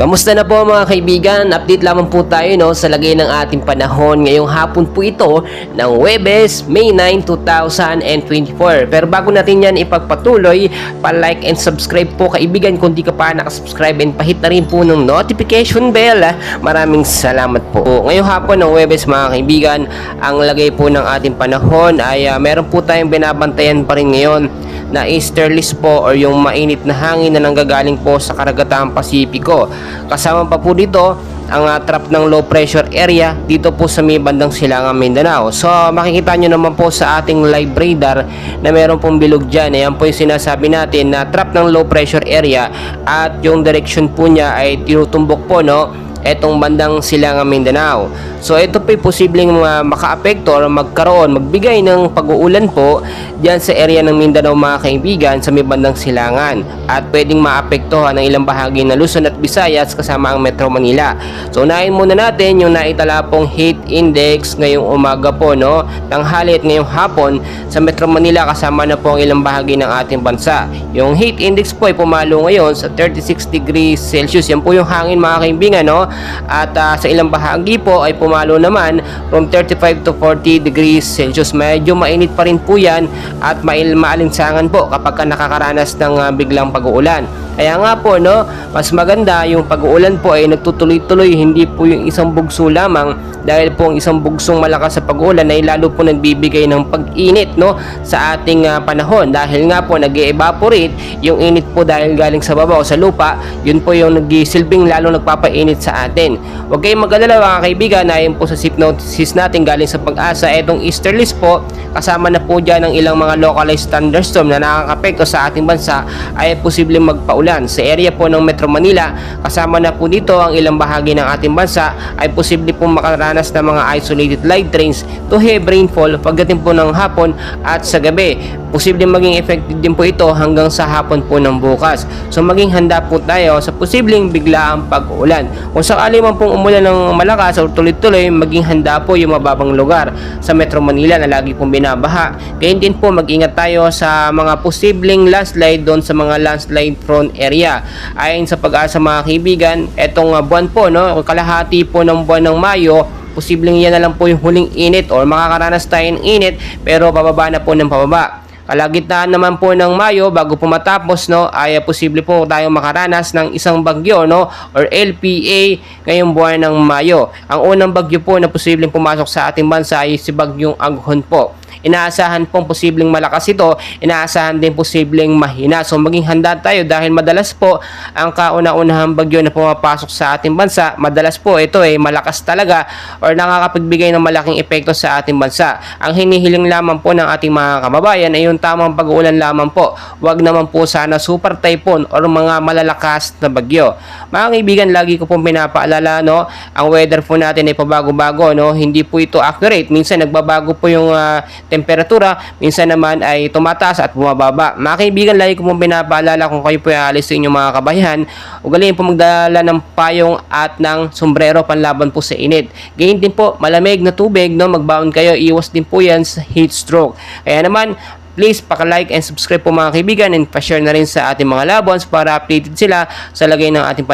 Kamusta na po mga kaibigan? Update lamang po tayo sa lagay ng ating panahon ngayong hapon po ito ng Huwebes, May 9, 2024. Pero bago natin yan ipagpatuloy, pa-like and subscribe po kaibigan kung di ka pa nakasubscribe, and pahit na rin po ng notification bell. Maraming salamat po. Ngayong hapon ng Huwebes mga kaibigan, ang lagay po ng ating panahon ay meron po tayong binabantayan pa rin ngayon na easterlies po, or yung mainit na hangin na nanggagaling po sa karagatang Pasipiko. Kasama pa po dito ang trap ng low pressure area dito po sa may bandang Silangang Mindanao. So makikita nyo naman po sa ating live radar na meron pong bilog dyan. Ayan po yung sinasabi natin na trap ng low pressure area, at yung direction po niya ay tinutumbok po etong bandang Silangang Mindanao. So ito po ay posibleng makaapekto or magbigay ng pag-uulan po diyan sa area ng Mindanao mga kaibigan, sa may bandang Silangan, at pwedeng maapektuhan ng ilang bahagi ng Luzon at Visayas kasama ang Metro Manila. So unahin muna natin yung naitala pong heat index ngayong umaga po, tanghali at ngayong hapon sa Metro Manila, kasama na po ang ilang bahagi ng ating bansa. Yung heat index po ay pumalo ngayon sa 36 degrees Celsius. Yan po yung hangin mga kaibigan, at sa ilang bahagi po ay pumalo naman from 35 to 40 degrees Celsius. Medyo mainit pa rin po yan at maalinsangan po kapag nakakaranas ng biglang pag-uulan. Kaya nga po, mas maganda yung pag-uulan po ay nagtutuloy-tuloy, hindi po yung isang bugso lamang, dahil po ang isang bugsong malakas sa pag-uulan ay lalo po nagbibigay ng pag-init sa ating panahon, dahil nga po nag-evaporate yung init po dahil galing sa baba o sa lupa. Yun po yung nagsisilbing lalo nagpapainit sa atin. Huwag kayong mag-alala mga kaibigan, ayon po sa synopsis natin galing sa Pag-asa, etong easterlies po kasama na po dyan ng ilang mga localized thunderstorm na nakakapekto sa ating bansa ay posibleng magpaulan. Sa area po ng Metro Manila, kasama na po dito ang ilang bahagi ng ating bansa, ay posible pong makaranas ng mga isolated light rains to heavy rainfall pagdating po ng hapon at sa gabi. Posible maging effective din po ito hanggang sa hapon po ng bukas. So maging handa po tayo sa posibleng biglaang pag-uulan. Kung sakali man pong umulan ng malakas o tuloy-tuloy, maging handa po yung mababang lugar sa Metro Manila na lagi pong binabaha. Kaya din po mag-ingat tayo sa mga posibleng landslide doon sa mga landslide prone area. Ayon sa Pag-asa mga kaibigan, etong buwan po, kalahati po ng buwan ng Mayo, posibleng yan na lang po yung huling init or makakaranas tayo ng init, pero pababa na po ng pababa. Kalagitnaan naman po ng Mayo, bago po matapos, ay posible po tayong makaranas ng isang bagyo, or LPA ngayong buwan ng Mayo. Ang unang bagyo po na posibleng pumasok sa ating bansa ay si Bagyong Aghon po. Inaasahan pong posibleng malakas ito, inaasahan din posibleng mahina. So maging handa tayo, dahil madalas po ang kauna-unahang bagyo na pumapasok sa ating bansa, madalas po ito ay malakas talaga or nakakapagbigay ng malaking epekto sa ating bansa. Ang hinihiling lamang po ng ating mga kababayan ay yung tamang pag-uulan lamang po. Huwag naman po sana super typhoon or mga malalakas na bagyo. Mga kaibigan, lagi ko pong pinapaalala, ang weather po natin ay pabago-bago, hindi po ito accurate. Minsan nagbabago po yung temperatura, minsan naman ay tumataas at bumababa. Mga kaibigan, lagi ko pong pinapaalala, kung kayo po ay alis sa inyong mga kabayan, ugaliin po magdala ng payong at ng sombrero panlaban po sa init. Gayun din po, malamig na tubig, magbaon kayo, iwas din po yan sa heat stroke. Kaya naman, please paka-like and subscribe po mga kaibigan, and pa-share na rin sa ating mga loved ones para updated sila sa lagay ng ating panahon.